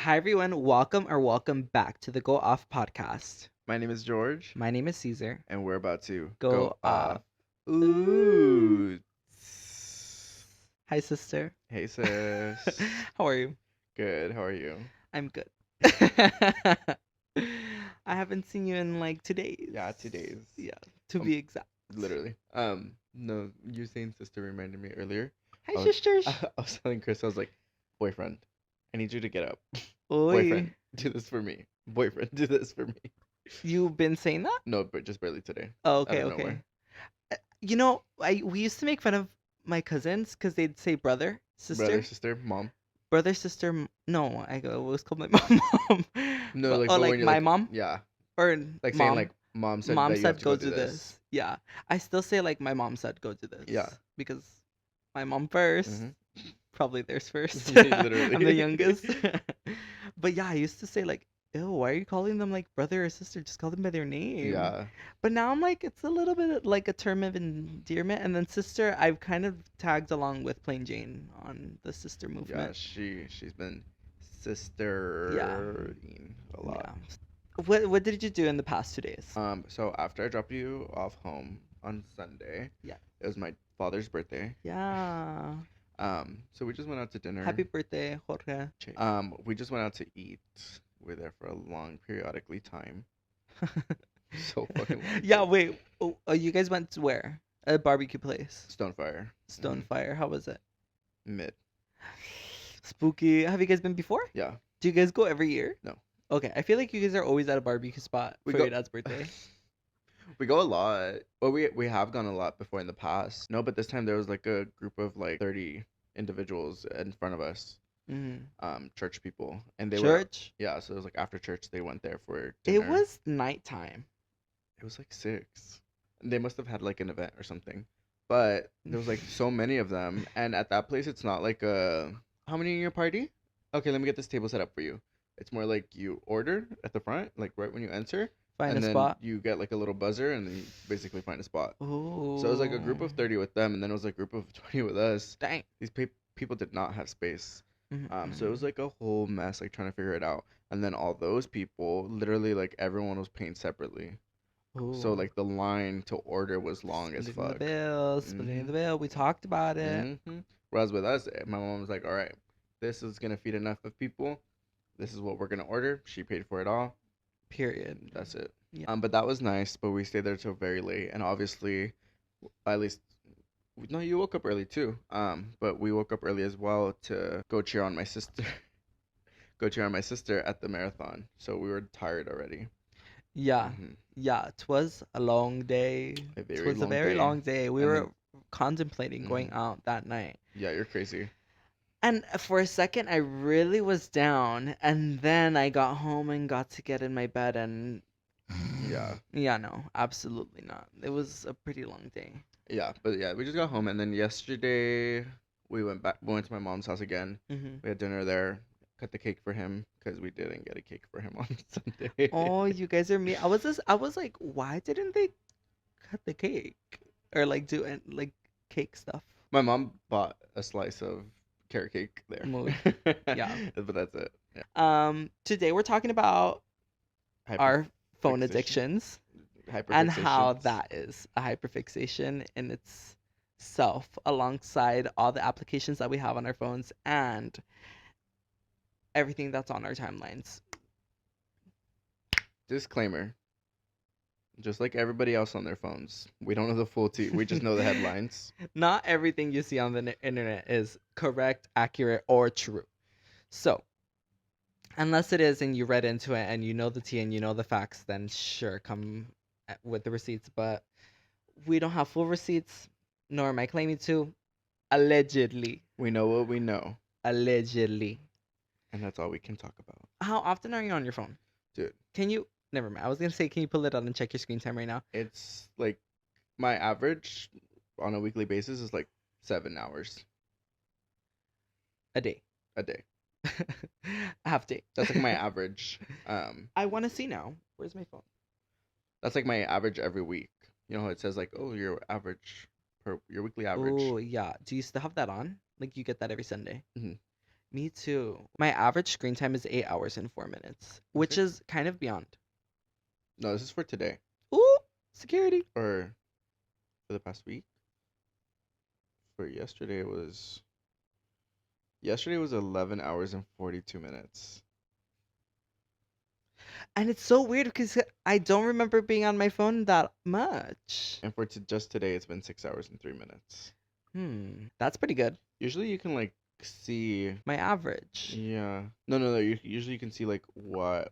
Hi, everyone. Welcome back to the Go Off podcast. My name is George, My name is Caesar. and we're about to Go go off. off. Ooh. Hi, sister. Hey, sis. How are you? Good. How are you? I'm good. I haven't seen you in like 2 days. Yeah, 2 days. Yeah, to Um, be exact. Literally. No, you saying sister reminded me earlier. Hi, I was, sisters. I was telling Chris, I was like, boyfriend, I need you to get up. Oi. Boyfriend, do this for me. Boyfriend, do this for me. You've been saying that? No, but just barely today. Oh, Out okay, of okay. nowhere. We used to make fun of my cousins because they'd say brother, sister. Brother, sister, mom. Brother, sister. No, I always called my mom. No, But, like, or but like when you're my like, mom yeah, or like saying mom. like, mom said Mom that you have said to go go do do this. Yeah, I still say like my mom said go do this. Yeah. Because my mom 1st, Mhm. probably theirs first. Literally. I'm the youngest. But yeah, I used to say like, ew, why are you calling them like brother or sister? Just call them by their name. Yeah. But now I'm like, it's a little bit like a term of endearment. And then sister, I've kind of tagged along with Plain Jane on the sister Yeah, movement. she's been sistering a lot. Yeah. What did you do in the past 2 days? So after I dropped you off home on Sunday, Yeah. it was my father's birthday. Yeah. So we just went out to dinner. Happy birthday, Jorge. We just went out to eat. We were there for a long periodically time. So fucking long. Yeah, wait. You guys went to where? A barbecue place. Stonefire. Stonefire. How was it? Mid. Spooky. Have you guys been before? Yeah. Do you guys go every year? No. Okay, I feel like you guys are always at a barbecue spot We for go- your dad's birthday. We go a lot. Well, we have gone a lot before in the past. No, but this time there was like a group of like 30 individuals in front of us. Church people, and they were Church? yeah. So it was like after church they went there for It dinner. was nighttime. It was like 6. They must have had like an event or something, but there was like so many of them, and at that place it's not like a how many in your party? Okay, let me get this table set up for you. It's more like you order at the front, like right when you enter, Find and a then spot. you get like a little buzzer, and then you basically find a spot. Ooh. So it was like a group of 30 with them, and then it was a group of 20 with us. Dang. These people did not have space. Mhm, So it was mhm. like a whole mess, like trying to figure it out. And then all those people, literally, like everyone was paying separately. So Ooh. like the line to order was long as Splitting the fuck. bill, splitting the bill. We talked about it. Whereas with us, my mom was like, "All right, this is gonna feed enough of people. This is what we're gonna order." She paid for it all. Period. That's it. Yeah. But that was nice. But we stayed there till very late, and obviously, at least. No, you woke up early too. But we woke up early as well to go cheer on my sister. Go cheer on my sister at the marathon. So we were tired already. Yeah. Mhm. Yeah. It was a long day. A It very was a long very day. long day. We And were then- contemplating going Mhm. out that night. Yeah, you're crazy. And for a second, I really was down. And then I got home and got to get in my bed. And Yeah. yeah, no, absolutely not. It was a pretty long day. Yeah, but yeah, we just got home, and then yesterday we went back. We went to my mom's house again. Hmm. We had dinner there. Cut the cake for him because we didn't get a cake for him on Sunday. Oh, you guys are me. I was like, why didn't they cut the cake or like do it like cake stuff? My mom bought a slice of carrot cake there. Mood. Yeah. But that's it. Yeah. Today we're talking about our phone Hyperfixation. addictions and Hyperfixations. how that is a hyperfixation in itself, alongside all the applications that we have on our phones and everything that's on our timelines. Disclaimer. Just like everybody else on their phones, we don't know the full tea. We just know the headlines. Not everything you see on the internet is correct, accurate, or true. So, unless it is and you read into it and you know the tea and you know the facts, then sure, come with the receipts. But we don't have full receipts, nor am I claiming to. Allegedly. We know what we know, Allegedly. and that's all we can talk about. How often are you on your phone? Dude. Can you... Never mind. I was going to say, can you pull it out and check your screen time right now? It's like my average on a weekly basis is like 7 hours A day. a day. A half day. That's like my average. I want to see now. Where's my phone? That's like my average every week. You know how it says like, oh, your average your weekly average. Oh, yeah. Do you still have that on? Like, you get that every Sunday? Mhm. Me too. My average screen time is 8 hours and 4 minutes, which Okay. is kind of beyond. No, this is for today Ooh, security. or for the past week. For yesterday was 11 hours and 42 minutes. And it's so weird because I don't remember being on my phone that much. And for just today, it's been 6 hours and 3 minutes. That's pretty good. Usually you can like see. My average Yeah. No. Usually you can see like what.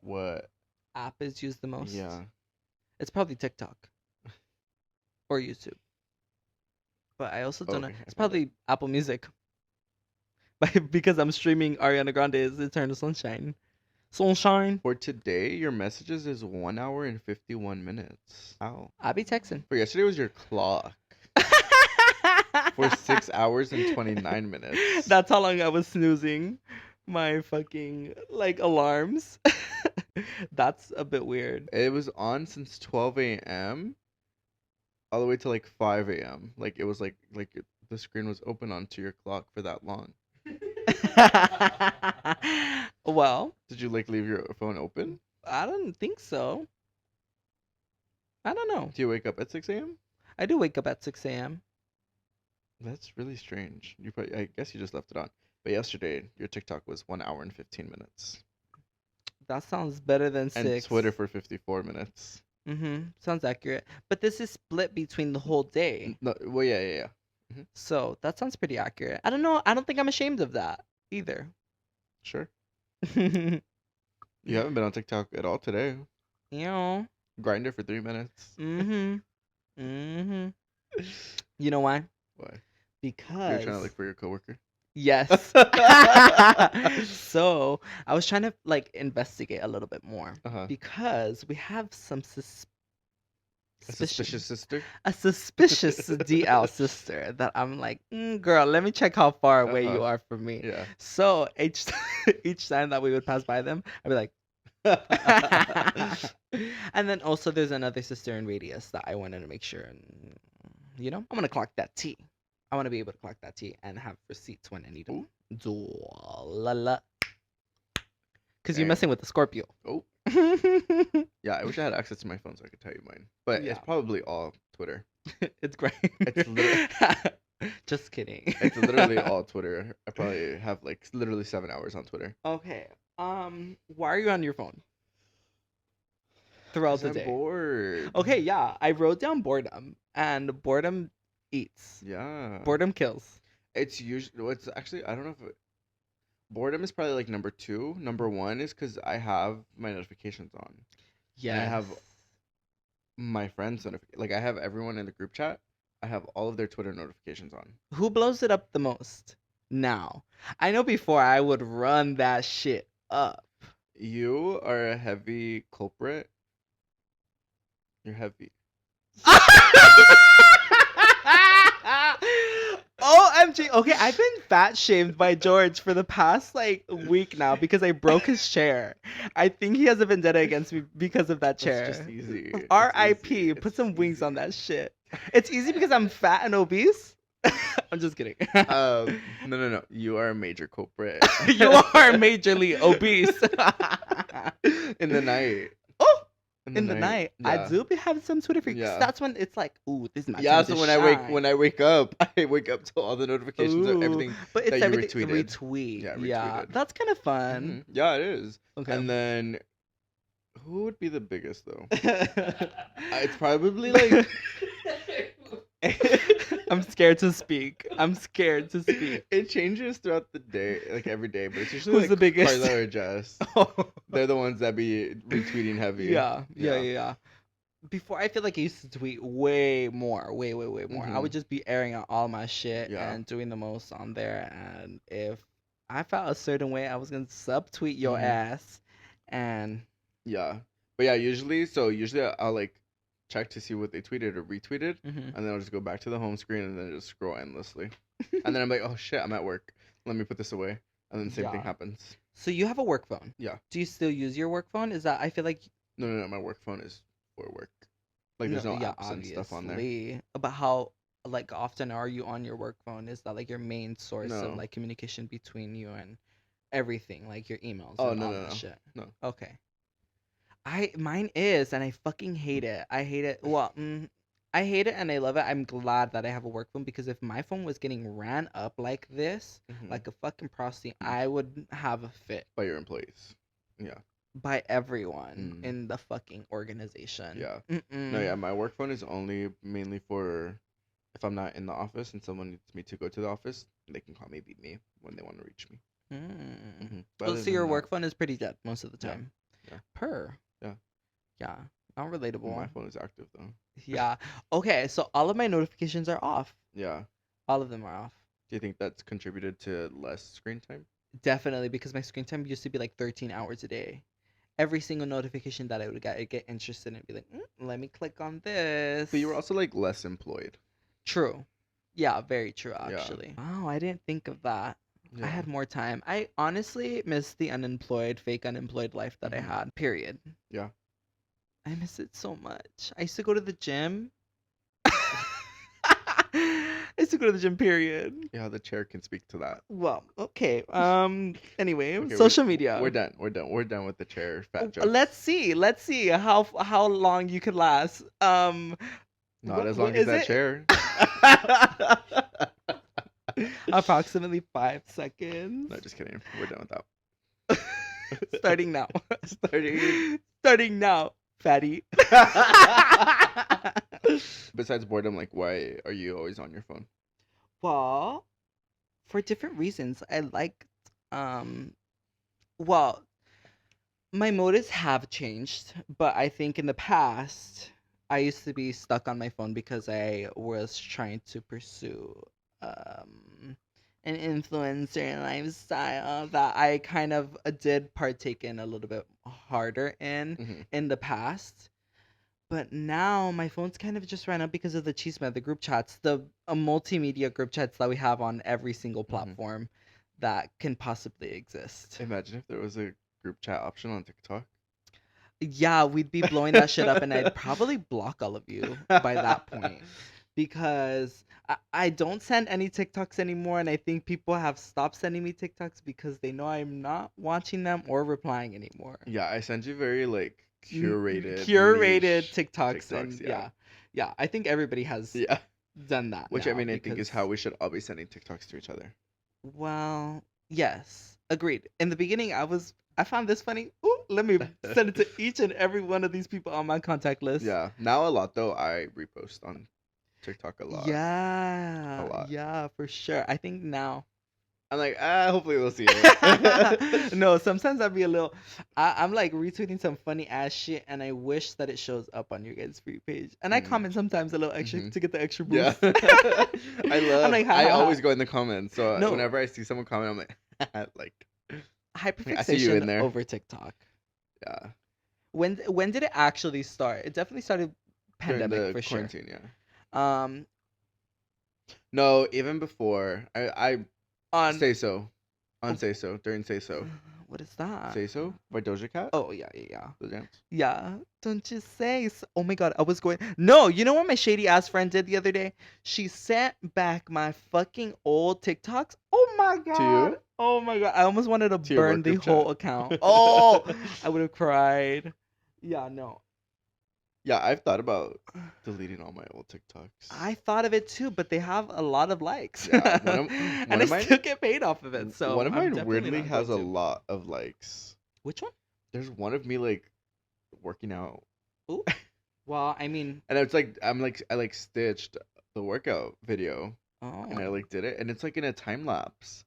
app is used the most. Yeah. It's probably TikTok or YouTube. But I also don't know. Okay, I It's found it. probably Apple Music. Because I'm streaming Ariana Grande's Eternal Sunshine. Sunshine. For today, your messages is 1 hour and 51 minutes. Ow. I'll be texting. For yesterday was your clock for 6 hours and 29 minutes. That's how long I was snoozing my fucking like alarms. That's a bit weird. It was on since 12 a.m. all the way to like 5 a.m. Like it was like the screen was open onto your clock for that long. Well, Did you like leave your phone open? I don't think so. I don't know. Do you wake up at 6 a.m.? I do wake up at 6 a.m. That's really strange. I guess you just left it on. But yesterday, your TikTok was 1 hour and 15 minutes. That sounds better than And 6. Twitter for 54 minutes. Sounds accurate. But this is split between the whole day. No, well, yeah. So that sounds pretty accurate. I don't know. I don't think I'm ashamed of that either. Sure. You You haven't been on TikTok at all today. know. Grinder for 3 minutes. You know why? Why? You're Because trying to look for your coworker? yes. So I was trying to like investigate a little bit more Uh-huh. because we have some A suspicious sister? a suspicious DL sister that I'm like, girl, let me check how far away you Uh-huh. are from me. Yeah. So each time that we would pass by them, I'd be like, and then also there's another sister in radius that I wanted to make sure, I want to clock that T. I want to be able to clock that T and have receipts when I need them. Because you're Dang. messing with the Scorpio. Oh. Yeah, I wish I had access to my phone so I could tell you mine. But Yeah. it's probably all Twitter. It's great. It's Just kidding. It's literally all Twitter. I probably have like literally 7 hours on Twitter. Okay. Why are you on your phone throughout 'Cause the I'm day? bored. Okay, yeah. I wrote down boredom, and boredom eats. Yeah. Boredom kills. It's usually, it's actually, I don't know if boredom is probably like number 2. Number 1 is because I have my notifications on. Yeah. I have my friends like I have everyone in the group chat. I have all of their Twitter notifications on. Who blows it up the most? Now. I know before I would run that shit up. You are a heavy culprit. You're heavy. OMG. Okay, I've been fat shamed by George for the past like week now because I broke his chair. I think he has a vendetta against me because of that chair. It's just easy. It's R.I.P. easy. Put It's some wings easy. on that shit. It's easy because I'm fat and obese. I'm just kidding. No. You are a major culprit. You are majorly obese. In the night. Oh, in the night. I Yeah. do be having some Twitter freaks. Yeah. That's when it's like, ooh, this is my Yeah, time so to when shine. I wake up, I wake up to all the notifications of Ooh, everything but it's that you everything retweeted. retweet. Yeah, Yeah, retweeted. that's kind of fun. Yeah, it is. Okay. And then who would be the biggest though? It's probably like I'm scared to speak. I'm scared to speak. it changes throughout the day, like every day, but it's usually Who's like the biggest? Carla or Jess. They're the ones that be retweeting heavy. Yeah. Before, I feel like I used to tweet way more. I Mhm. would just be airing out all my shit Yeah. and doing the most on there. And if I felt a certain way, I was gonna subtweet your Mhm. ass. And Yeah. But yeah, usually I'll like check to see what they tweeted or retweeted, and then I'll just go back to the home screen and then just scroll endlessly. And then I'm like, oh shit, I'm at work. Let me put this away. And then the same thing Yeah. happens. So you have a work phone. Yeah. Do you still use your work phone? Is that, I feel like No, my work phone is for work. Like there's no yeah, apps and stuff on there. obviously. But how like often are you on your work phone? Is that like your main source of No. like communication between you and everything, like your emails Oh and no all no that no shit. no. Okay. Mine is, and I fucking hate it. I hate it. Well, I hate it and I love it. I'm glad that I have a work phone because if my phone was getting ran up like this, Mm-hmm. like a fucking prostitute, I would have a fit By your employees. Yeah. by everyone Mm. in the fucking organization. Yeah. No, Mm-mm. yeah, my work phone is only mainly for if I'm not in the office and someone needs me to go to the office, they can call me, beat me when they want to reach me. But Oh, other so than your that, work phone is pretty dead most of the yeah, time. yeah, Per. yeah. Yeah. Not My relatable. phone is active though. Yeah. Okay, so all of my notifications are off. Yeah. All of them are off. Do you think that's contributed to less screen time? Definitely, because my screen time used to be like 13 hours a day. Every single notification that I would get, I'd get interested and be like, let me click on this. But you were also like less employed. True. Yeah, very true, Yeah. actually. Wow, I didn't think of that. I Yeah. had more time. I honestly miss the unemployed, fake unemployed life that I Mhm. had, period. Yeah. I miss it so much. I used to go to the gym. I used to go to the gym, period. Yeah, the chair can speak to that. Well, okay. Anyway, Okay, social we're media. done. We're done. We're done with the chair fat Let's jokes. see. Let's see how long you could last. Not as What long as is that it? chair. Approximately 5 seconds. No, just kidding. We're done with that. Starting now. Starting. Starting now, fatty. Besides boredom, like, why are you always on your phone? Well, for different reasons, I like um well, my motives have changed, but I think in the past I used to be stuck on my phone because I was trying to pursue um an influencer lifestyle that I kind of did partake in a little bit harder Mm-hmm. in the past. But now my phone's kind of just ran up because of the chisme, the group chats, the multimedia group chats that we have on every single Mm-hmm. platform that can possibly exist. Imagine if there was a group chat option on TikTok. Yeah, we'd be blowing that shit up, and I'd probably block all of you by that point because I don't send any TikToks anymore, and I think people have stopped sending me TikToks because they know I'm not watching them or replying anymore. Yeah, I send you very like curated Curated niche TikToks, TikToks. and Yeah, yeah, I think everybody has yeah. done that Which I now mean, I think is because, how we should all be sending TikToks to each other. well, yes, agreed. In the beginning, I found this funny. Ooh, let me send it to each and every one of these people on my contact list. Yeah. Now a lot though. I repost on TikTok a lot. A Yeah, lot. yeah, for sure. I think now. I'm like, hopefully they'll see it. No, sometimes I'd be a little. I'm like retweeting some funny ass shit, and I wish that it shows up on your guys' free page. And I comment sometimes a little extra Mhm. to get the extra Yeah. boost. I'm like, ha I ha ha. always go in the comments. So No, whenever I see someone comment, I'm like, like, I see you in hyperfixation there. over TikTok. Yeah. When did it actually start? It definitely started During pandemic the for sure. quarantine, yeah. Um, No, even before. I on say so. On oh, say so. During say so. what is that? Say so by Doja Cat. Oh yeah, yeah, yeah. The dance. Yeah, don't you say so. Oh my god, I was going. No, you know what my shady ass friend did the other day? She sent back my fucking old TikToks. Oh my To god. you? Oh my god. I almost wanted to To your burn work the group whole chat. account. Oh, I would have cried. Yeah, no. Yeah, I've thought about deleting all my old TikToks. I thought of it too, but they have a lot of likes. Yeah, And one I of mine still get paid off of it, so one of I'm mine definitely weirdly not has going a to. lot of likes. Which one? There's one of me like working out, Ooh. Well, I mean, and it's like I like stitched the workout video, and I oh. like did it, and it's like in a time lapse,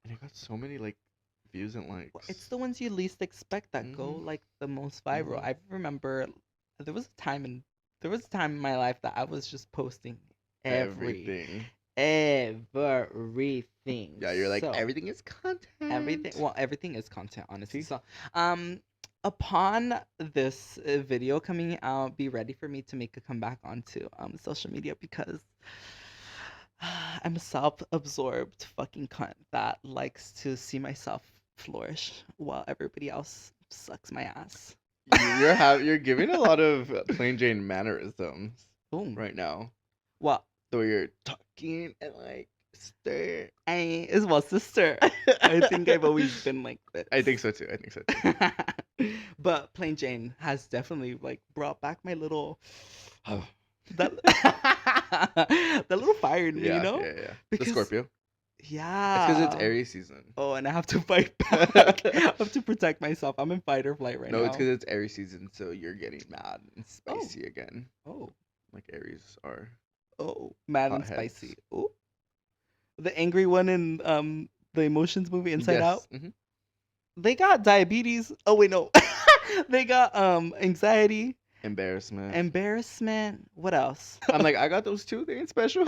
and I got so many like views and Well, it's likes. the ones you least expect that go Mhm. like the most viral. Mhm. I remember there was a time in there was a time in my life that I was just posting Everything. everything. Yeah, you're like So everything is everything, content. well, everything is content, honestly. See? So upon this video coming out, be ready for me to make a comeback onto social media because I'm a self-absorbed fucking cunt that likes to see myself flourish while everybody else sucks my ass. You're giving a lot of plain Jane mannerisms Boom. right now. Well, The way you're talking and like Stay. It's my sister. I think I've always been like this. I think so too. I think so too. But Plain Jane has definitely like brought back my little that that little fire in me, you Yeah, know? yeah, yeah. The Because Scorpio. It's because it's yeah. Aries season. Oh, and I have to fight back. I have to protect myself. I'm in fight or flight right No, it's now. because it's Aries season, so you're getting mad and Oh, spicy again, oh, like Aries are oh, mad and hotheads. spicy. Oh, the angry one in the Emotions movie Inside Out. Yes. Hmm. They got diabetes. Oh wait, no. They got anxiety, Embarrassment. embarrassment. What else? I'm like, I got those too. They ain't special.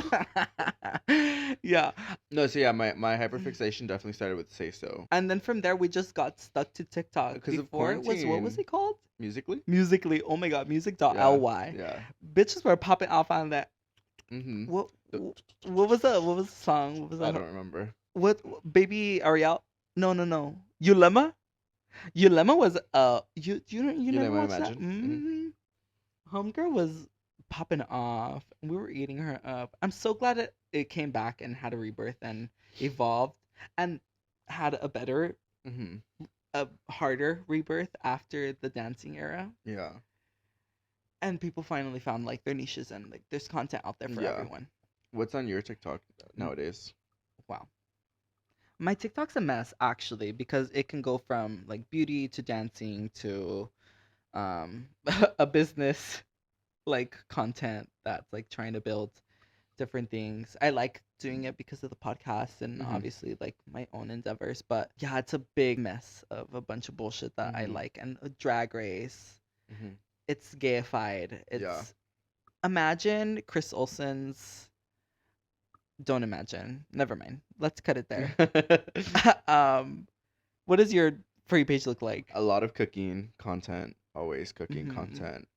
Yeah. No, so yeah, my hyperfixation definitely started with Say So. And then from there we just got stuck to TikTok. Because of Before it was, what was quarantine. it called? Musically? Musically. Oh my god, Yeah. music.ly. Yeah. Bitches were popping off on that. Mm-hmm. What what was the song? What was I that? don't remember. What baby Ariel? No. Ulema? Ulema was you You never let me watched that? imagine. Hmm. Homegirl was popping off. We were eating her up. I'm so glad it came back and had a rebirth and evolved and had a better, Hmm. a harder rebirth after the dancing era. Yeah. And people finally found like their niches and like there's content out there for Yeah. everyone. What's on your TikTok nowadays? Wow. My TikTok's a mess actually because it can go from like beauty to dancing to a business like content that's like trying to build different things. I like doing it because of the podcast and Hmm. obviously like my own endeavors, but yeah, it's a big mess of a bunch of bullshit that I Hmm. like and a drag race. Hmm. It's gayified. Yeah. It's imagine Chris Olsen's don't imagine. Never mind. Let's cut it there. um what does your For you page look like? A lot of cooking content, always cooking Mhm. content.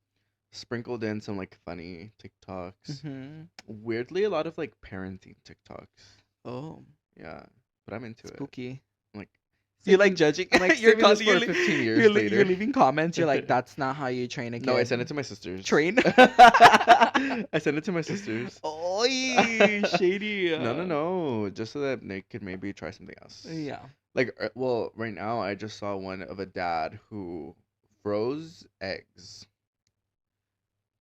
Sprinkled in some like funny TikToks. Mhm. Weirdly, a lot of like parenting TikToks. Oh, Yeah, but I'm into it. spooky. I'm like, You like saving, judging. I'm like You're saving this for you're, 15 you're, years you're later. leaving comments. You're like, that's not how you train a kid. No, I sent it to my sisters. Train. I sent it to my sisters. Oy, shady. No. Just so that they could maybe try something else. Yeah. Like, well, right now I just saw one of a dad who froze eggs,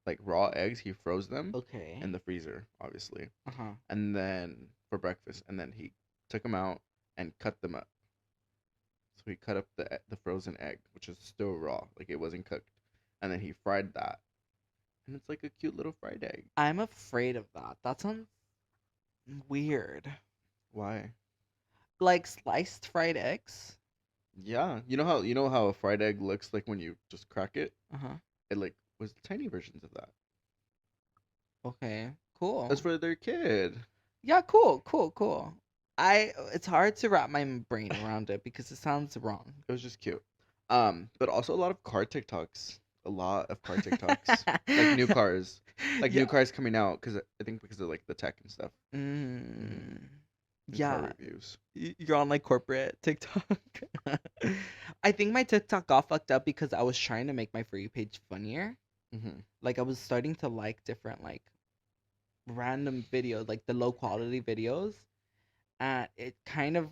like raw eggs. He froze them Okay. in the freezer, obviously, Uh huh. and then for breakfast, and then he took them out and cut them up. So he cut up the frozen egg, which is still raw, like it wasn't cooked, and then he fried that, and it's like a cute little fried egg. I'm afraid of that. That sounds weird. Why? Like sliced fried eggs. Yeah, you know how a fried egg looks like when you just crack it. Uh huh. It like was tiny versions of that. Okay. Cool. That's for their kid. Yeah. Cool. It's hard to wrap my brain around it because it sounds wrong. It was just cute. But also a lot of car TikToks. A lot of car TikToks. Like new cars. Like Yeah. new cars coming out because I think because of like the tech and stuff. Mm. And Yeah. car reviews. You're on like corporate TikTok. I think my TikTok got fucked up because I was trying to make my For You page funnier. Hmm. Like I was starting to like different like random videos, like the low quality videos, and it kind of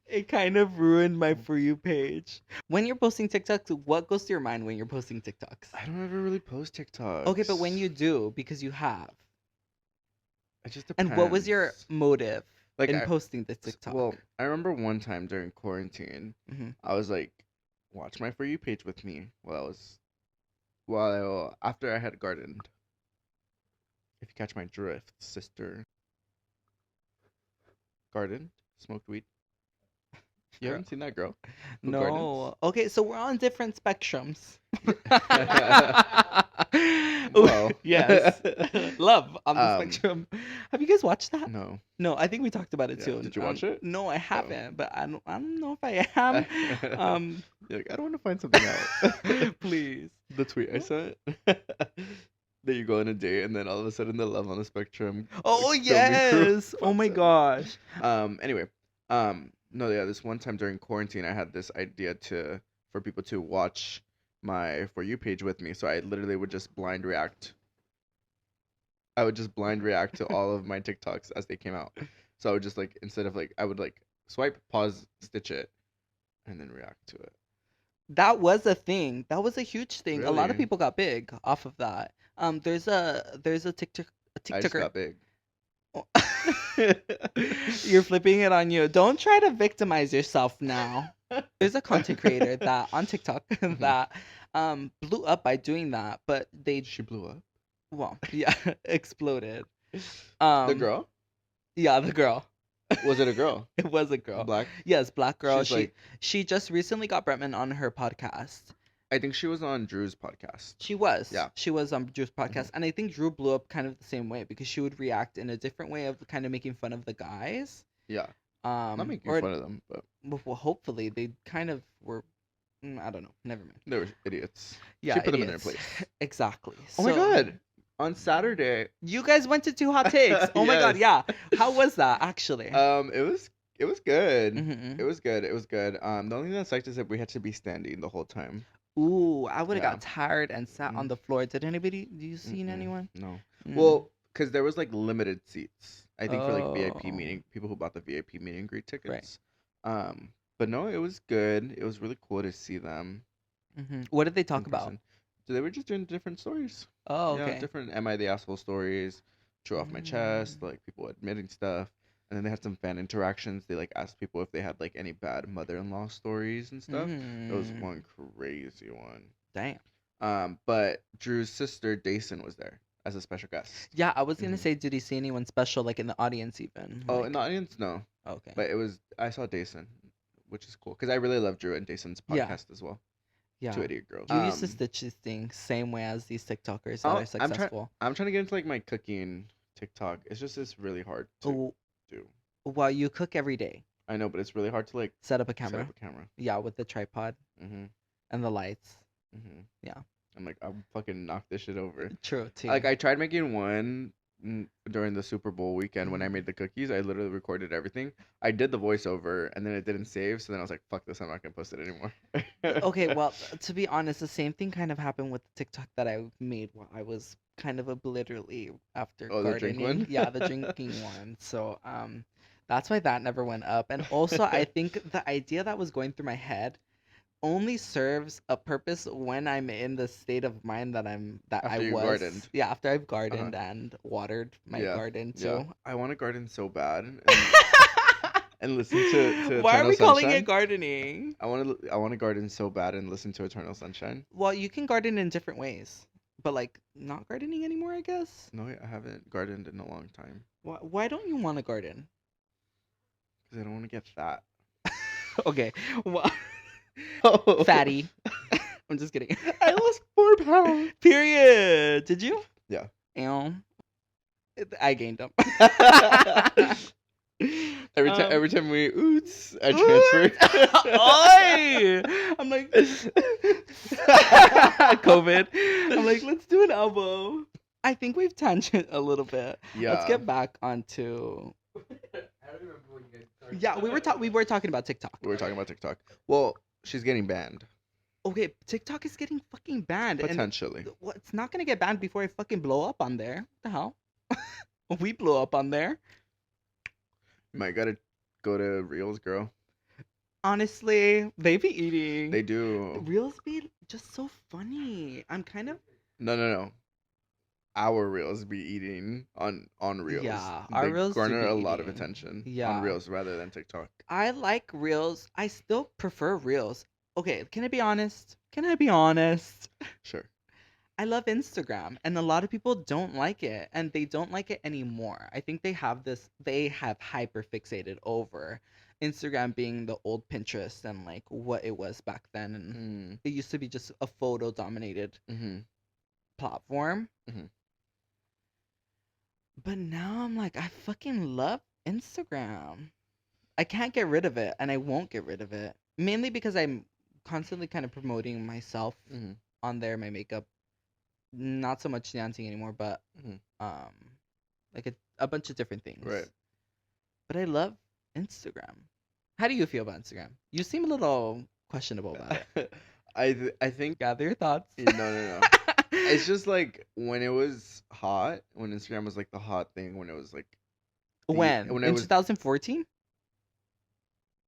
it kind of ruined my For You page. When you're posting TikToks, what goes to your mind when you're posting TikToks? I don't ever really post TikToks. Okay, but when you do, because you have, it just and what was your depends. motive Like in posting the TikTok? well, I remember one time during quarantine, Hmm. I was like, watch my For You page with me while after I had gardened. If you catch my drift, sister. Gardened, smoked weed. You Girl. haven't seen that girl who gardens? No. Okay, so we're on different spectrums. Well. Yes. Love on the Um, spectrum. Have you guys watched that? No. No, I think we talked about it Yeah. too. Did you watch it? No, I Oh. haven't, but I don't know if I am. You're like, I don't want to find something out. Please. The tweet I sent. That you go on a date and then all of a sudden the love on the spectrum. Oh filming crew yes. Oh pops my up. gosh. Anyway, no, yeah, this one time during quarantine, I had this idea for people to watch my For You page with me, so I literally would just blind react I would just blind react to all of my TikToks as they came out. So I would just like instead of like I would like swipe, pause, stitch it, and then react to it. That was a thing. That was a huge thing. A lot of Really? people got big off of that. There's a I just TikToker. got big. You're flipping it on you. Don't try to victimize yourself now. There's a content creator that on TikTok that blew up by doing that, but they She blew up. well, yeah, exploded. The Um girl? yeah, the girl. Was it a girl? It was a girl. Black? Yes, black girl. She's like, She just recently got Bretman on her podcast. I think she was on Drew's podcast. She was. Yeah. She was on Drew's podcast. Mhm. And I think Drew blew up kind of the same way because she would react in a different way of kind of making fun of the guys. Yeah. Not making Or fun of them, but well, hopefully they kind of were. I don't know. Never mind. they were idiots. Yeah, She put them in their idiots. place. Exactly. Oh my So, god. On Saturday, you guys went to two hot takes. Oh my god, Yes. yeah. How was that actually? it was good. Mhm. It was good. It was good. The only thing that sucked is that we had to be standing the whole time. Ooh, I would have Yeah. got tired and sat on Mm. the floor. Did anybody? Do you seen Mm-mm. anyone? No. Mm. Well, because there was like limited seats. I think for like Oh. VIP meeting people who bought the VIP meet and greet tickets. But no, it was good. It was really cool to see them What did they in talk about? person. So they were just doing different stories. Oh, Yeah, okay. different "Am I the Asshole" stories, "Chew Off My Chest," Mm. like people admitting stuff. And then they had some fan interactions. They like asked people if they had like any bad mother-in-law stories and stuff. It was Mm. one crazy one. Damn. But Drew's sister Dason was there as a special guest. Yeah, I was gonna Mhm. say, did he see anyone special, like in the audience, even? Oh, Like, in the audience, no. okay. But I saw Dason, which is cool because I really love Drew and Dason's Yeah. podcast as well. Yeah. Two Idiot Girls. You used to stitch this thing same way as these TikTokers that Oh, are successful. I'm trying to get into like my cooking TikTok. It's really hard to Oh, do. well, you cook every day. I know, but it's really hard to like Set up a set camera. up a camera. Yeah, with the tripod Mhm. and the lights. Mhm. Yeah. I'm like I'll fucking knock this shit over. True, too. Like I tried making one during the Super Bowl weekend when I Mhm. made the cookies. I literally recorded everything. I did the voiceover and then it didn't save, so then I was like, "Fuck this! I'm not gonna post it anymore." Okay, well, to be honest, the same thing kind of happened with the TikTok that I made while I was kind of literally after Oh, the drink gardening. one? Yeah, the drinking one. So, that's why that never went up. And also, I think the idea that was going through my head only serves a purpose when I'm in the state of mind that After I you was. gardened. Yeah, after I've gardened and watered my Yeah, garden yeah. too. I want to garden so bad and listen to Why are Eternal we calling Sunshine. it gardening? I want to garden so bad and listen to Eternal Sunshine. Well, you can garden in different ways, but like not gardening anymore, I guess. No, I haven't gardened in a long time Why don't you want to garden? because I don't want to get fat. Okay, well, fatty. I'm just kidding. I lost 4 pounds. Period. Did you? Yeah. Ew. I gained them. Every time we oots, I transferred. Oi! I'm like COVID. I'm like, let's do an elbow. I think we've tangent a little bit. Yeah. Let's get back onto. Yeah, we were talking about TikTok. We were talking about TikTok. Well, she's getting banned Okay, TikTok is getting fucking banned. potentially. And well, it's not gonna get banned before I fucking blow up on there. What the hell? We blow up on there. You might gotta go to Reels, girl. Honestly, they be eating. They do. Reels be just so funny. I'm kind of No. Our Reels be eating on Reels. Yeah, They our Reels do garner be a lot of eating. attention Yeah. on Reels rather than TikTok. I like Reels. I still prefer Reels. Okay, can I be honest? Can I be honest? Sure. I love Instagram, and a lot of people don't like it, and they don't like it anymore. I think they have hyper fixated over Instagram being the old Pinterest and like what it was back then, and it used to be just a photo dominated platform. Mhm. But now I'm like, I fucking love Instagram. I can't get rid of it, and I won't get rid of it. Mainly because I'm constantly kind of promoting myself Mhm. on there, my makeup. Not so much dancing anymore, but Mhm. like a bunch of different things. Right. But I love Instagram. How do you feel about Instagram? You seem a little questionable about it. I think Gather your thoughts. no. It's just like when it was hot, when Instagram was like the hot thing, when it was like When? when it In was 2014?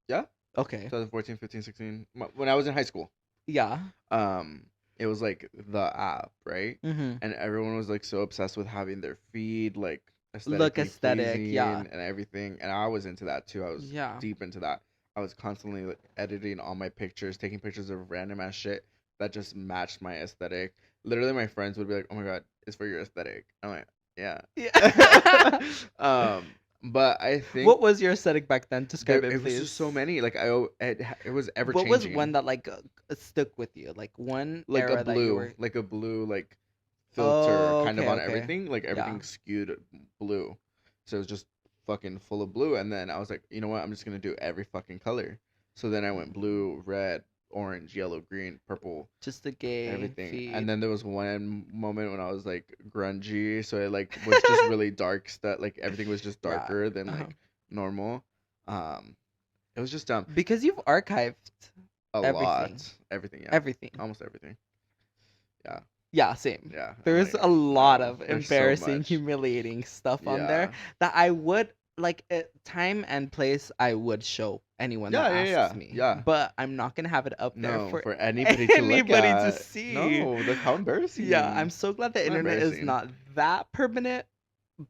yeah, Okay. 2014, 15, 16, when I was in high school. Yeah. Um, it was like the app, right? Mm-hmm. And everyone was like so obsessed with having their feed like Look aesthetically aesthetic. pleasing Yeah. and everything. And I was into that too. I was Yeah. deep into that. I was constantly like, editing all my pictures, taking pictures of random ass shit that just matched my aesthetic. Literally, my friends would be like, "Oh my god, it's for your aesthetic." I'm like, "Yeah." Yeah. But I think What was your aesthetic back then? there Describe it, it was just so please. many. Like it was ever What was one changing. that like stuck with you? Like one Like era that you were. a blue like filter Oh, kind of okay, on okay. everything. Like Yeah. everything skewed blue. So it was just fucking full of blue. And then I was like, you know what? I'm just gonna do every fucking color. So then I went blue, red, orange, yellow, green, purple, Just a gay everything. And feed. then there was one moment when I was like grungy, so it like was just really dark stuff. Like everything was just Yeah. darker than Uh-huh. like normal. Um, it was just Because you've archived a everything. lot, everything, yeah, Everything. almost everything, yeah, Yeah, same. yeah. I'm There's like, a lot no, of there's so embarrassing, much, humiliating stuff on there yeah, that I would like at time and place I would show anyone yeah, that yeah, asks yeah, me. yeah. But I'm not gonna have it up there No, for for anybody to look anybody to at. see. No, like how Yeah, I'm embarrassing. so glad the Not internet is embarrassing. not that permanent,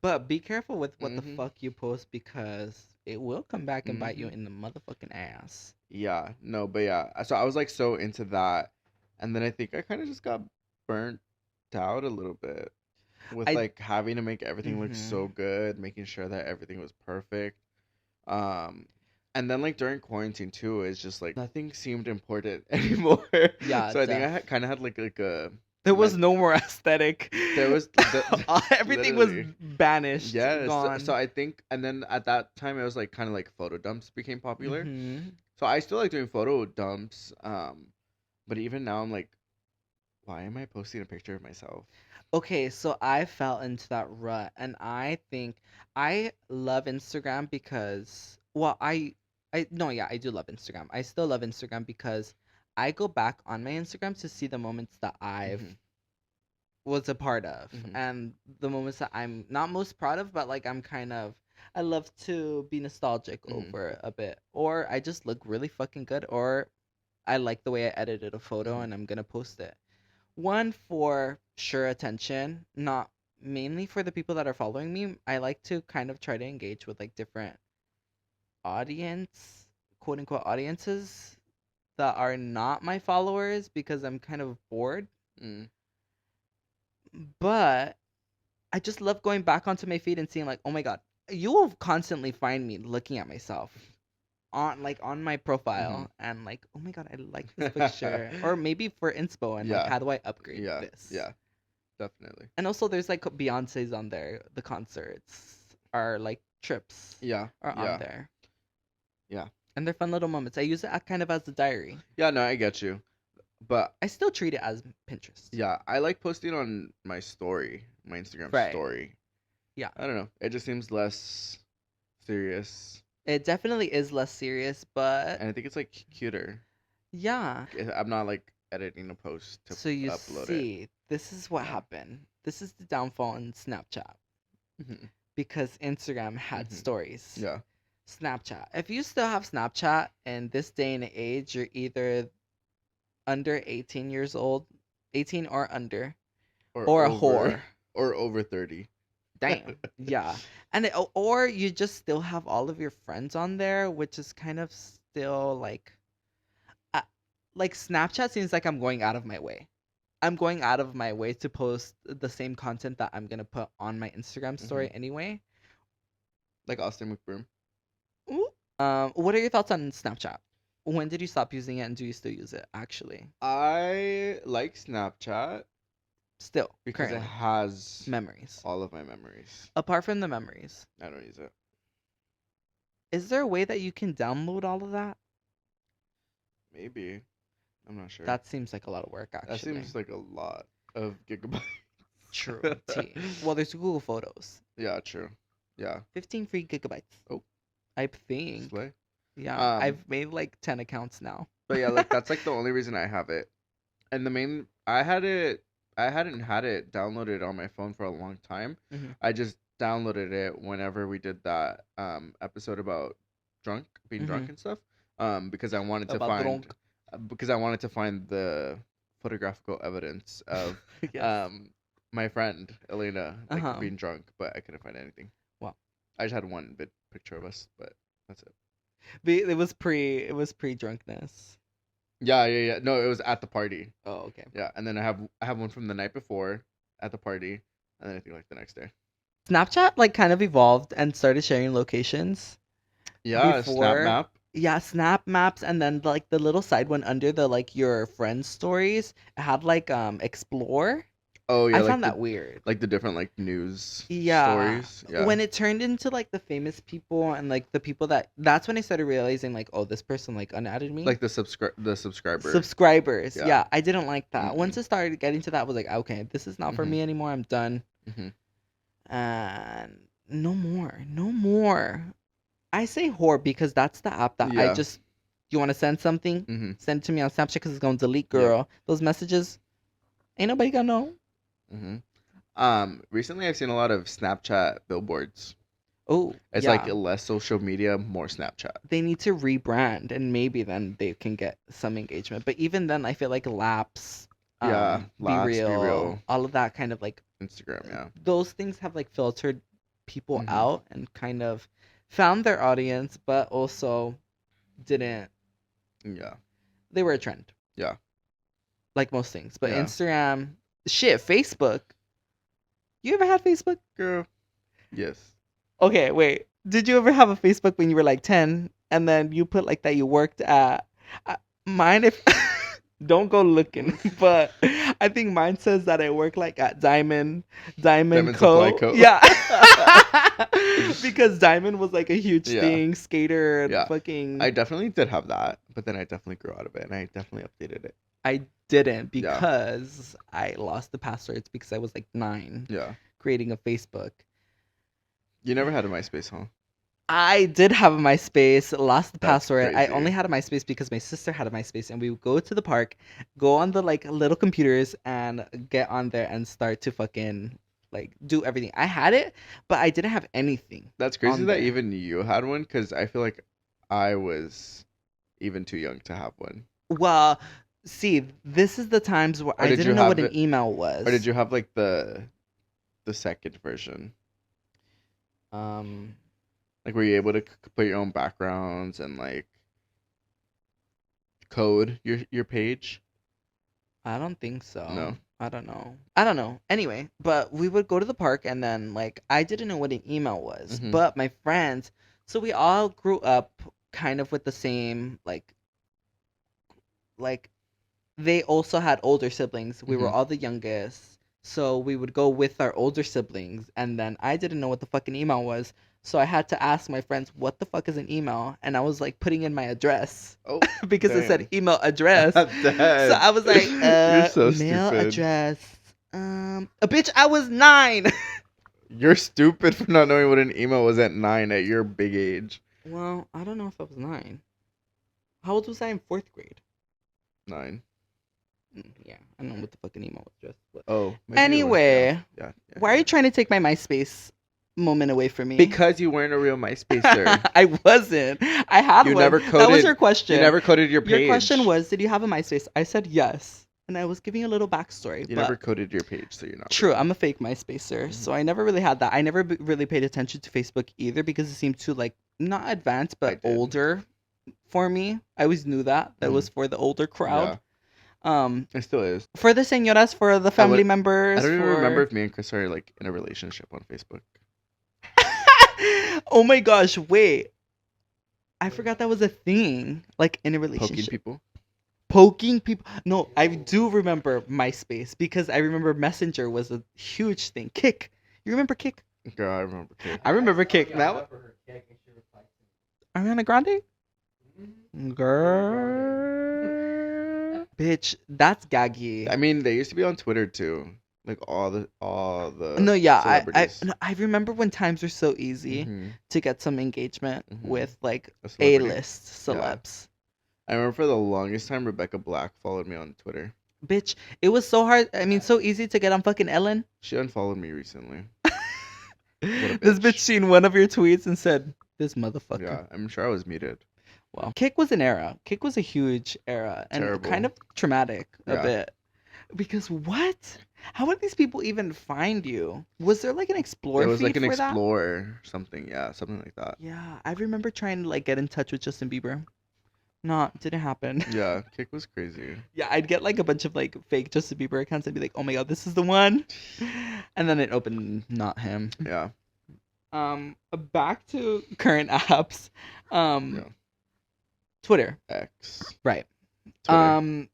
but be careful with what the Mhm. fuck you post because it will come back and bite you Mhm. in the motherfucking ass. Yeah. No, but yeah. So I was like so into that, and then I think I kind of just got burnt out a little bit with I like having to make everything look mhm. so good, making sure that everything was perfect. Um, and then like during quarantine too, it's just like nothing seemed important anymore. Yeah, So I think I def. kind of had like a There was men- no more aesthetic. there was Everything was literally banished, yes. So gone. I think, and then at that time it was like kind of like photo dumps became popular. Hmm. So I still like doing photo dumps. But even now I'm like, why am I posting a picture of myself? Okay, so I fell into that rut, and I think I love Instagram because, well, I no, yeah, I do love Instagram. I still love Instagram because I go back on my Instagram to see the moments that I've Mhm. was a part of, Mhm. and the moments that I'm not most proud of, but like I'm kind of, I love to be nostalgic Mhm. over a bit, or I just look really fucking good, or I like the way I edited a photo Mhm. and I'm gonna post it. One for sure attention, not mainly for the people that are following me. I like to kind of try to engage with like different audience, quote unquote audiences that are not my followers because I'm kind of bored. Mhm. But I just love going back onto my feed and seeing like, oh my god, you will constantly find me looking at myself on my Mhm. profile and like, oh my god, I like this picture, or maybe for inspo and like, Yeah. how do I upgrade Yeah. this? Yeah. Definitely. And also, there's like Beyonce's on there. The concerts are like trips Yeah. are on Yeah. there, Yeah. and they're fun little moments. I use it kind of as a diary. Yeah. No, I get you. But I still treat it as Pinterest. yeah, I like posting on my story, my Instagram Right. story. Yeah. I don't know. It just seems less serious, It definitely is less serious, but and I think it's like cuter. yeah. I'm not like editing a post to So you upload it. see, this is what Yeah. happened. This is the downfall in Snapchat Mhm. because Instagram had Mhm. stories. Yeah. Snapchat. If you still have Snapchat in this day and age, you're either under 18 years old, 18 or under, Or or a over, whore. or over 30. Damn. Yeah. And or you just still have all of your friends on there, which is kind of still uh, like Snapchat seems like I'm going out of my way. I'm going out of my way to post the same content that I'm gonna put on my Instagram Hmm. story anyway. Like Austin McBroom. Ooh. What are your thoughts on Snapchat? When did you stop using it, and do you still use it? Actually, I like Snapchat still because it currently has memories. all of my memories. Apart from the memories, I don't use it. is there a way that you can download all of that? Maybe. I'm not sure. That seems like a lot of work, That actually. seems like a lot of gigabytes. True. T. Well, there's Google Photos. Yeah, true. Yeah. 15 free gigabytes. Oh, I think. slay. Yeah, Um, I've made like 10 accounts now. but yeah, like that's like the only reason I have it. And the main I had it I hadn't had it downloaded on my phone for a long time. Hmm. I just downloaded it whenever we did that episode about being Hmm. drunk and stuff. Because I wanted to About find drunk. the photographical evidence of Yes. um my friend Elena like Uh-huh. being drunk, but I couldn't find anything. Wow. I just had one picture of us, but that's it. It was pre drunkenness. Yeah, yeah, yeah. No, it was at the party. Oh, okay. Yeah, and then I have one from the night before at the party, and then I think like the next day. Snapchat like kind of evolved and started sharing locations Yeah, Snap before. Map. Yeah, snap maps, and then like the little side one under the like your friends stories, it had like explore. Oh I yeah, found that weird. like the different like news Yeah. stories. Yeah, When it turned into like the famous people and like the people that's when I started realizing like, oh, this person like unadded me. like the subscriber. Subscribers. Yeah. Yeah, I didn't like that. Once Mm-mm. it started getting to that, I was like, okay, this is not for Mhm. me anymore. I'm done. Mhm. And no more. No more. I say whore because that's the app that I Yeah. just you want to send something, Mhm. send it to me on Snapchat because it's going to delete, Yep. girl. Those messages, ain't nobody gonna know. Mhm. Recently I've seen a lot of Snapchat billboards. Oh, It's like yeah. less social media, more Snapchat. They need to rebrand and maybe then they can get some engagement. But even then, I feel like Laps, Yeah, Be Laughs, Be Real, Real, all of that kind of like Instagram. Yeah. those things have like filtered people Mhm. out and kind of found their audience, but also didn't. Yeah. They were a trend, Yeah. like most things. But Yeah. Instagram, shit, Facebook. You ever had Facebook? Girl. Yes. Okay, wait. Did you ever have a Facebook when you were like 10 and then you put like that you worked at uh, mine if don't go looking, but I think mine says that I work like at Diamond Diamond Supply Co. Co. Yeah. Because Diamond was like a huge Yeah. thing, skater, Yeah. fucking I definitely did have that, but then I definitely grew out of it and I definitely updated it. I didn't Yeah. because I lost the passwords because I was like 9 Yeah. creating a Facebook. You never had a MySpace, huh? I did have a MySpace, lost the That's password. I crazy. only had a MySpace because my sister had a MySpace, and we would go to the park, go on the like little computers, and get on there and start to fucking like do everything. I had it, but I didn't have anything That's crazy on that there. even you had one because I feel like I was even too young to have one. Well, see, this is the times where Or I did you didn't know what have an it? email Or did was. you have like the second version? Um, Like, were you able to put your own backgrounds and like code your page? I don't think so. No. I don't know. I don't know. Anyway, but we would go to the park and then like I didn't know what an email was, Mhm. but my friends, so we all grew up kind of with the same like they also had older siblings. We were Mhm. all the youngest. So we would go with our older siblings and then I didn't know what the fucking email was. So I had to ask my friends, what the fuck is an email? And I was like putting in my address Oh, because it said damn. email address. So Dead. I was like, You're so mail stupid. address. A bitch, I was 9. You're stupid for not knowing what an email was at 9 at your big age. Well, I don't know if I was 9. How old was I in 4th grade? 9. Yeah, I don't know what the fucking email address was. Oh. Maybe you were. Anyway, Yeah. why are you trying to take my MySpace moment away from me? Because you weren't a real MySpacer. I wasn't. I had You one. never That was coded- your question. You never coded your page. Your question was, did you have a MySpace? I said yes, and I was giving a little backstory. You but never coded your page, so you're not. true, real. I'm a fake MySpacer, Mhm. so I never really had that. I never really paid attention to Facebook either because it seemed too like not advanced I but did. older for me. I always knew that it was for the older crowd. It still is. For the señoras, for the family members. I don't even for... remember if me and Chris are like in a relationship on Facebook. Oh my gosh! Wait, I forgot that was a thing. Like in a Poking relationship. people. Poking people. No, I do remember MySpace because I remember Messenger was a huge thing. Kick. You remember Kick? Girl, I remember. Kid. I remember Kick. That was Ariana Grande. Girl, bitch, that's gaggy. I mean, they used to be on Twitter too. Like all the No, yeah, celebrities. I remember when times were so easy Mhm. to get some engagement Mhm. with like A celebrity. A-list celebs. I remember for the longest time, Rebecca Black followed me on Twitter. Bitch, it was so hard. I mean, so easy to get on fucking Ellen. She unfollowed me recently. This bitch bitch. seen one of your tweets and said, "This motherfucker." Yeah, I'm sure I was muted. Well, Kick was an era. Kick was a huge era and Terrible. kind of traumatic a Yeah. bit. Because what? How would these people even find you? Was there like an Explore It was feed like an for that? Explorer something. Yeah, something like that. Yeah, I remember trying to like get in touch with Justin Bieber. Didn't happen. Yeah, Kick was crazy. Yeah, I'd get like a bunch of like fake Justin Bieber accounts and be like, "Oh my god, this is the one," and then it opened not him. Yeah. Back to current apps. Yeah. Twitter. X. Right. Twitter.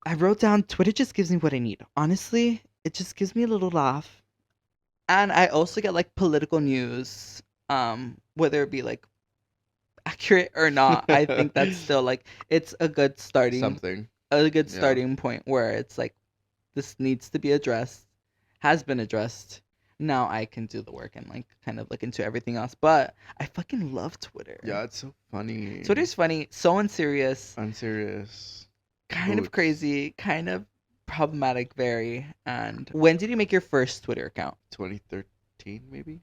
I wrote down Twitter just gives me what I need. Honestly, it just gives me a little laugh. And I also get like political news, whether it be like accurate or not. I think that's still like it's a good starting Something. point where it's like this needs to be addressed, has been addressed. Now I can do the work and like kind of look into everything else. But I fucking love Twitter. Yeah, it's so funny. Twitter's funny, so unserious, unserious. kind of Boots. crazy, kind of problematic, very. And when did you make your first Twitter account? 2013 maybe.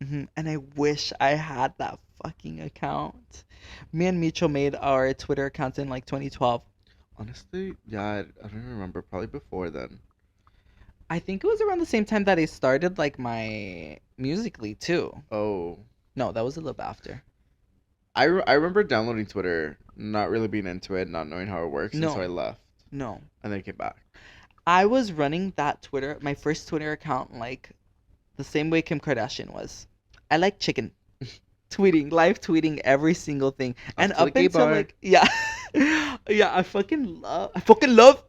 And I wish I had that fucking account. Me and Micho made our Twitter account in like 2012. Honestly, yeah, I don't even remember. Probably before then. I think it was around the same time that I started like my Musically too. Oh, No, that was a little after. I remember downloading Twitter, not really being into it, not knowing how it works, and No. so I left, No. and then came back. I was running that Twitter, my first Twitter account, like the same way Kim Kardashian was. I like chicken. Live tweeting every single thing. And Off to the up gay until bar. like, yeah. Yeah, I fucking love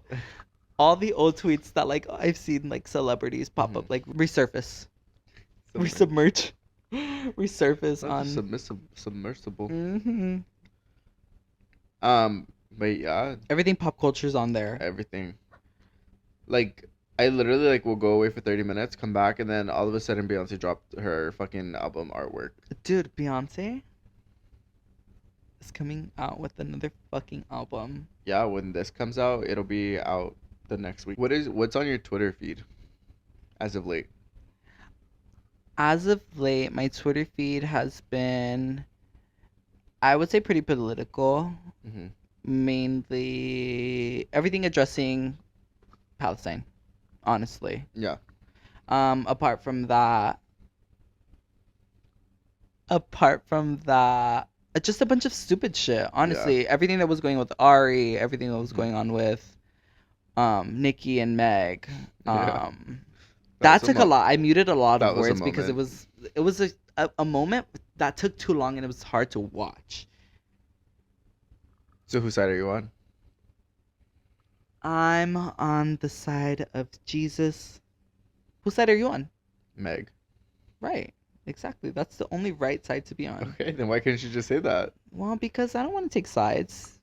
all the old tweets that like I've seen like celebrities pop up, like resurface, resubmerge, resurface on. Submersible. hmm But yeah, Everything pop culture's on there. everything. Like, I literally like will go away for 30 minutes, come back, and then all of a sudden Beyonce dropped her fucking album artwork. Dude, Beyonce is coming out with another fucking album. Yeah, when this comes out, it'll be out the next week. What's on your Twitter feed as of late? As of late, my Twitter feed has been, I would say, pretty political. Mm-hmm. Mainly everything addressing Palestine, honestly. Yeah. Apart from that, just a bunch of stupid shit. Honestly, everything that was going with Ari, everything that was going on with Nikki and Meg. Yeah. That was a took a mo- lot. I muted a lot that of was a words because it was a moment that took too long and it was hard to watch. So whose side are you on? I'm on the side of Jesus. Whose side are you on? Meg. Right. Exactly. That's the only right side to be on. Okay, then why couldn't you just say that? Well, because I don't want to take sides.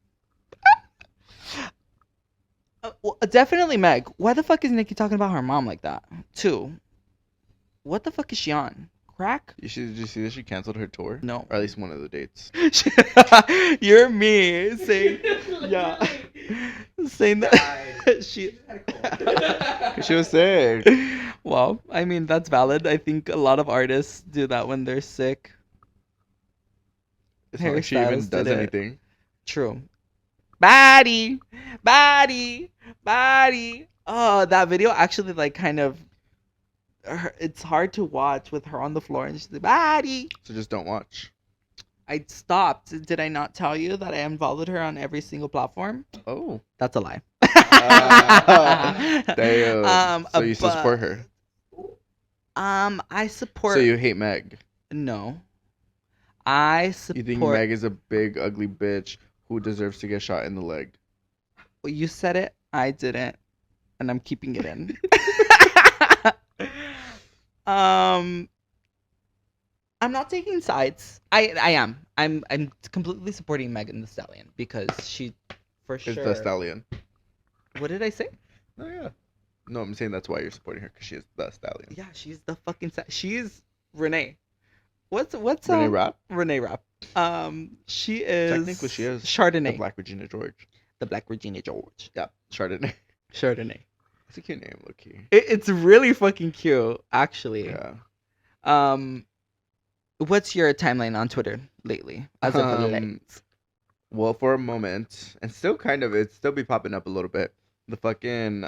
Well, definitely Meg. Why the fuck is Nikki talking about her mom like that? Two. What the fuck is she on? Crack? Did you see that she canceled her tour? No. Or at least one of the dates. You're me saying, yeah, saying that she. She was sick. Well, I mean that's valid. I think a lot of artists do that when they're sick. It's not like she even Hairstylists does did it. anything. True. Body. Oh, that video actually like kind of. It's hard to watch with her on the floor and she's like, body. So just don't watch. I stopped. Did I not tell you that I unfollowed her on every single platform? Oh. That's a lie. Damn. So you support her. I support. So you hate Meg. No. I You support. think Meg is a big ugly bitch who deserves to get shot in the leg. You said it. I didn't, and I'm keeping it in. I'm not taking sides. I am. I'm completely supporting Megan Thee Stallion because she, for sure. Is the stallion. What did I say? Oh yeah. No, I'm saying that's why you're supporting her because she is the stallion. Yeah, she's the fucking. She is Renee. What's Renee Rapp? Renee Rapp. She is. Technically, she is Chardonnay. the Black Regina George. The Black Regina George. Yeah, Chardonnay. Chardonnay. It's a cute name, low-key. It's really fucking cute, actually. Yeah. Um, what's your timeline on Twitter lately? As of late. Well, for a moment, and still kind of, it still be popping up a little bit. The fucking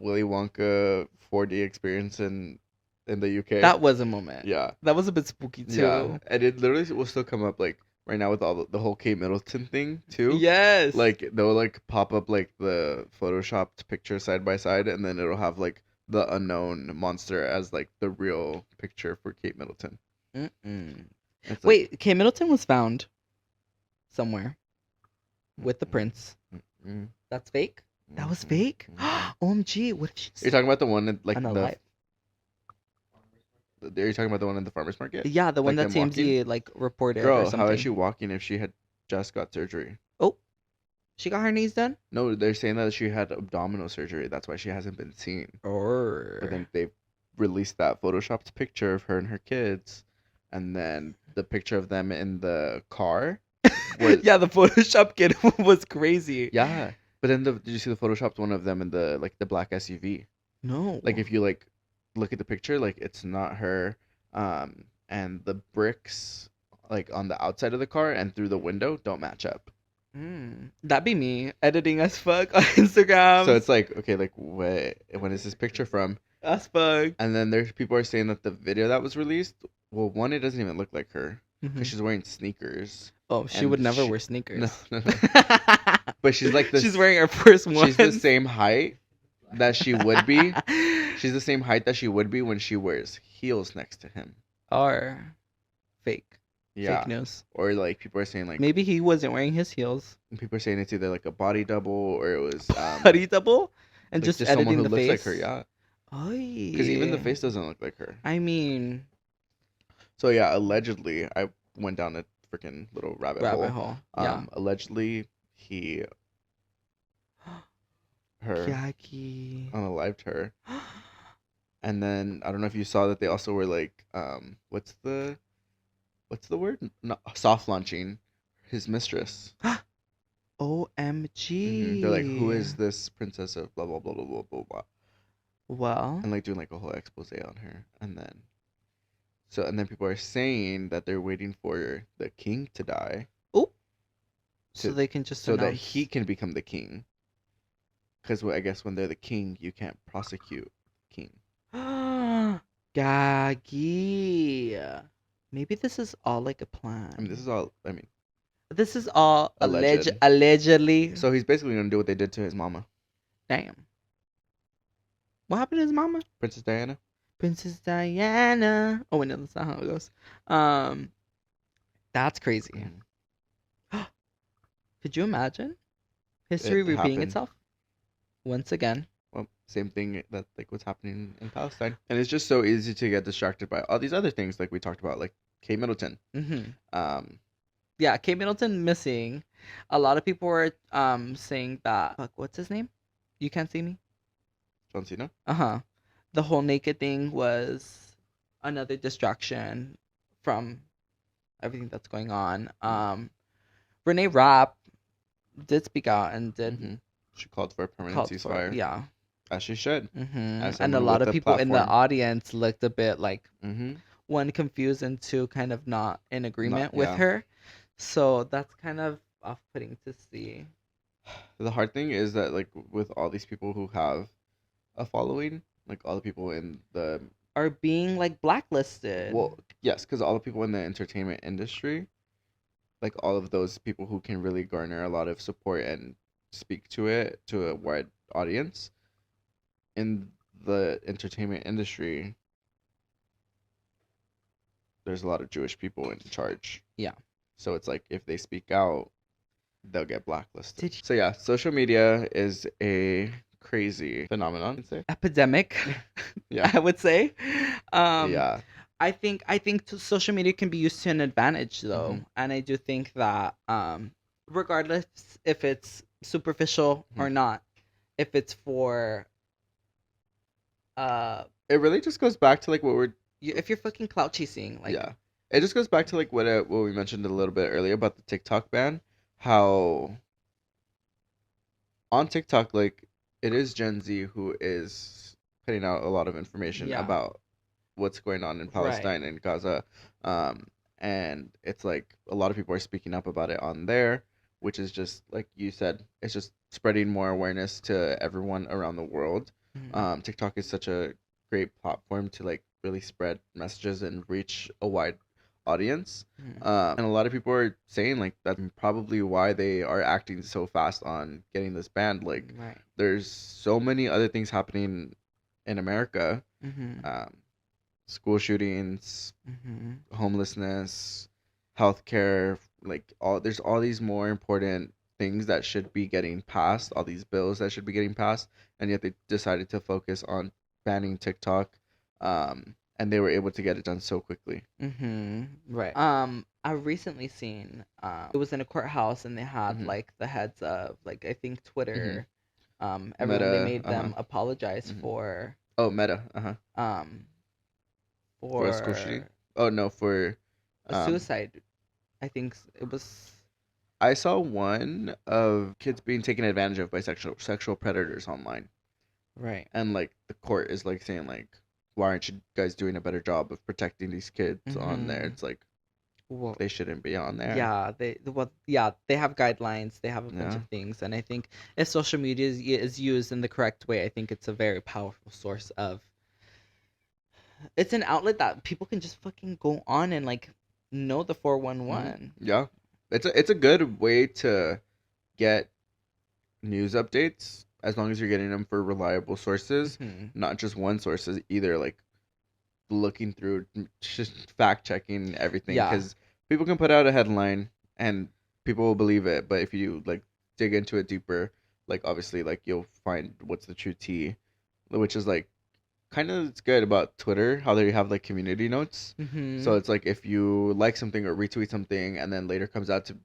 Willy Wonka 4D experience in the UK. That was a moment. Yeah. That was a bit spooky too. Yeah, and it literally will still come up like right now with all the whole Kate Middleton thing too. Yes. Like they'll like pop up like the photoshopped picture side by side, and then it'll have like the unknown monster as like the real picture for Kate Middleton. Mm-mm. It's like, Wait, Kate Middleton was found somewhere with the prince. mm, That's fake? That was mm, fake? mm. OMG, what if she's You're talking about the one in, like unalive? Are you talking about the one in the farmers market? Yeah, the one Like that them TMZ like reported or Girl, something. how is she walking if she had just got surgery? Oh, she got her knees done? No, they're saying that she had abdominal surgery. That's why she hasn't been seen. But then they released that photoshopped picture of her and her kids, and then the picture of them in the car. Yeah, the Photoshop kid was crazy. Yeah, but then did you see the photoshopped one of them in the like the black SUV? No. Like if you like look at the picture, like it's not her, and the bricks like on the outside of the car and through the window don't match up. That'd be me editing as fuck on Instagram. So it's like, okay, like when is this picture from? as fuck. And then there's people are saying that the video that was released, well, one, it doesn't even look like her because she's wearing sneakers. Oh, she and would never she- wear sneakers. No. But she's like this. She's wearing her first one. She's the same height that she would be. She's the same height that she would be when she wears heels next to him. Or fake. Yeah. Fake news. Or like people are saying like Maybe he wasn't wearing his heels. people are saying it's either like a body double or it was Body double? And like just someone editing who the looks face. like her. Yeah. Because even the face doesn't look like her. I mean, So yeah, allegedly, I went down a freaking little rabbit hole. Yeah. Allegedly, he her Jackie. unalived her, and then I don't know if you saw that they also were like, what's the word? No, soft launching his mistress. OMG. They're like, who is this princess of blah blah blah blah blah blah blah, Well, and like doing like a whole expose on her, and then people are saying that they're waiting for the king to die. so they can just so that announce... he can become the king. Because I guess when they're the king, you can't prosecute king. Gaggy. Maybe this is all like a plan. I mean, this is all. I mean, This is all Alleged. allegedly. so he's basically gonna do what they did to his mama, Damn. What happened to his mama? Princess Diana. Princess Diana. Oh, wait, no, that's not how it goes. That's crazy. Could you imagine history repeating happened. itself once again? Well, same thing that like what's happening in Palestine, and it's just so easy to get distracted by all these other things like we talked about, like Kate Middleton. Yeah, Kate Middleton missing. A lot of people were saying that. Fuck, what's his name? You Can't See Me. John Cena. The whole naked thing was another distraction from everything that's going on. Renee Rapp did speak out and did She called for a permanent called ceasefire. for, yeah. As she should. As And a someone lot with of a people in the platform. audience looked a bit like Mm-hmm. one confused and two kind of not in agreement with yeah. her. So that's kind of off-putting to see. The hard thing is that like with all these people who have a following, like all the people in the Are being like blacklisted. well, yes, because all the people in the entertainment industry, like all of those people who can really garner a lot of support and speak to it to a wide audience in the entertainment industry, there's a lot of Jewish people in charge. Yeah. So it's like if they speak out, they'll get blacklisted. Did you- So yeah, social media is a crazy phenomenon. I'd say. Epidemic. Yeah. I would say. Yeah. I think social media can be used to an advantage though, Mhm. and I do think that regardless if it's superficial or not, if it's for It really just goes back to like what we're if you're fucking clout chasing, like yeah. It just goes back to like what we mentioned a little bit earlier about the TikTok ban, how on TikTok, like it is Gen Z who is putting out a lot of information Yeah. about what's going on in Right. Palestine and Gaza. Um, and it's like a lot of people are speaking up about it on there, which is just like you said, it's just spreading more awareness to everyone around the world. Mhm. TikTok is such a great platform to like really spread messages and reach a wide audience. Mhm. And a lot of people are saying like that's probably why they are acting so fast on getting this banned. Like, Right. there's so many other things happening in America. Mhm. Um, School shootings, Mhm. homelessness, healthcare, like all there's all these more important things that should be getting passed, all these bills that should be getting passed, and yet they decided to focus on banning TikTok, and they were able to get it done so quickly. Right. I recently seen it was in a courthouse and they had Hmm. like the heads of like I think Hmm. Twitter everyone they Meta, made uh-huh. them apologize Hmm. for Oh, Meta, uh-huh. um For a school shooting? for Oh no, for a um suicide. I think it was I saw one of kids being taken advantage of by sexual predators online. right. And like the court is like saying like, why aren't you guys doing a better job of protecting these kids on there? Mhm. It's like Well, they shouldn't be on there. yeah, they have guidelines, they have a bunch Yeah. of things, and I think if social media is used in the correct way, I think it's a very powerful source of it's an outlet that people can just fucking go on and like know the Hmm. 411. Yeah. It's a good way to get news updates as long as you're getting them for reliable sources, Mhm. not just one sources either. Like looking through, just fact checking everything, Yeah. because people can put out a headline and people will believe it, but if you like dig into it deeper, like obviously like you'll find what's the true tea, which is like kind of it's good about Twitter how they have like community notes. So Mhm. it's like if you like something or retweet something and then later comes out to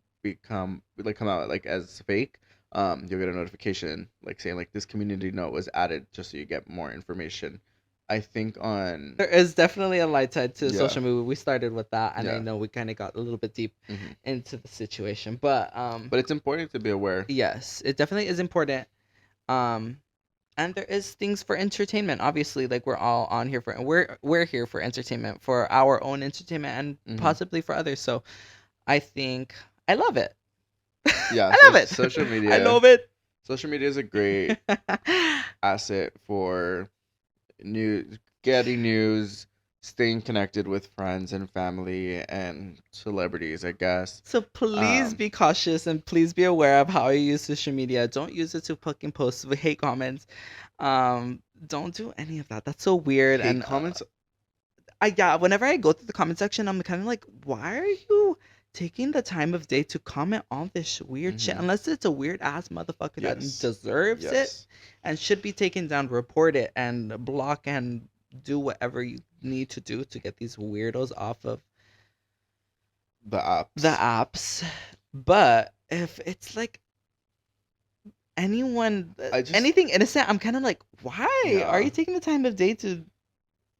come out like as fake, you'll get a notification like saying like this community note was added just so you get more information. I think on There is definitely a light side to yeah, social media. We started with that, and I yeah. know we kind of got a little bit deep Hmm. into the situation, but But it's important to be aware. yes, it definitely is important. Um, and there is things for entertainment. Obviously, like we're all on here for we're here for entertainment, for our own entertainment, and Hmm. possibly for others. So I think I love it. Yeah, I love it. social I media. love it. Social media is a great asset for getting news, staying connected with friends and family and celebrities, I guess. So please Um, be cautious and please be aware of how you use social media. Don't use it to fucking post with hate comments. Don't do any of that. That's so weird. hate And comments. yeah, whenever I go through the comment section, I'm kind of like, why are you taking the time of day to comment all this weird shit? Hmm. Unless it's a weird ass motherfucker that Yes, deserves it yes. and should be taken down, report it and block and do whatever you need to do to get these weirdos off of The the apps. apps. But if it's like anyone, I just anything innocent, I'm kind of like, why are yeah. you taking the time of day to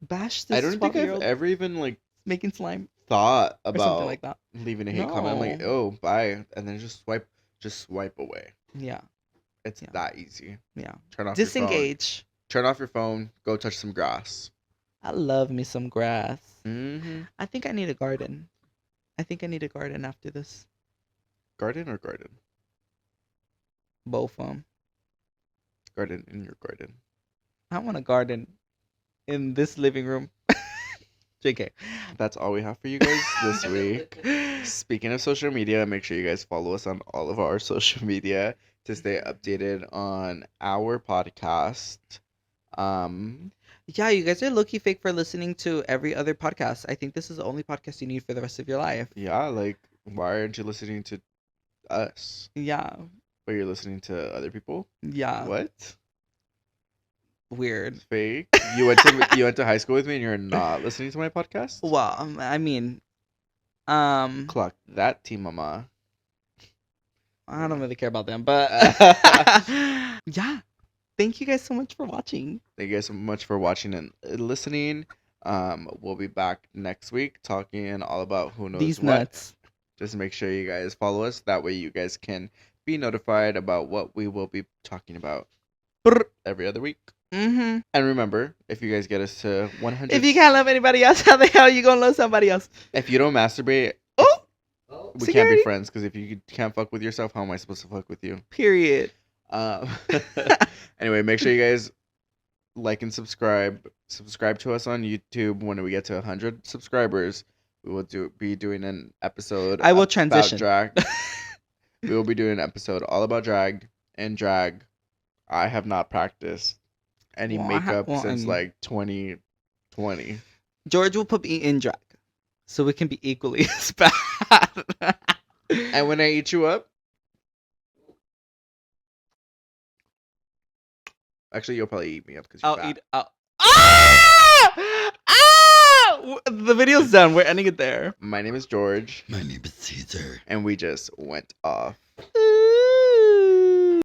bash I this don't think 12 year I've old ever even like making slime thought or something about like that? leaving a hate comment. I'm like, No. oh, bye, and then just swipe away. Yeah. It's Yeah. that easy. Yeah. Turn off your phone. Disengage. Turn off your phone. Go touch some grass. I love me some grass. Mm-hmm. I think I need a garden. I think I need a garden after this. Garden or garden? Both of them. Garden in your garden. I want a garden in this living room. JK. That's all we have for you guys this week. Speaking of social media, make sure you guys follow us on all of our social media to stay updated on our podcast. Um, Yeah, you guys are low-key fake for listening to every other podcast. I think this is the only podcast you need for the rest of your life. yeah, like why aren't you listening to us? Yeah. But you're listening to other people? Yeah. What? Weird. It's fake. You went to high school with me and you're not listening to my podcast? Well, I mean, um, Clock that, Team Mama. I don't really care about them, but yeah. Thank you guys so much for watching. Thank you guys so much for watching and listening. We'll be back next week talking all about who knows These what. nuts. Just make sure you guys follow us. That way you guys can be notified about what we will be talking about every other week. Mm-hmm. And remember, if you guys get us to 100, If you can't love anybody else, how the hell you gonna love somebody else? if you don't masturbate, Oh, we can't be security. friends. Because if you can't fuck with yourself, how am I supposed to fuck with you? Period. Um, anyway, make sure you guys like and subscribe. Subscribe to us on YouTube. When we get to 100 subscribers, we will be doing an episode. I will about transition. drag. We will be doing an episode all about drag and drag. I have not practiced any makeup since like 2020. George will put me in drag, so we can be equally as bad. And when I eat you up, actually, you'll probably eat me up because you're I'll fat. eat. Ah! Ah! The video's done. We're ending it there. My name is George. My name is Caesar. And we just went off.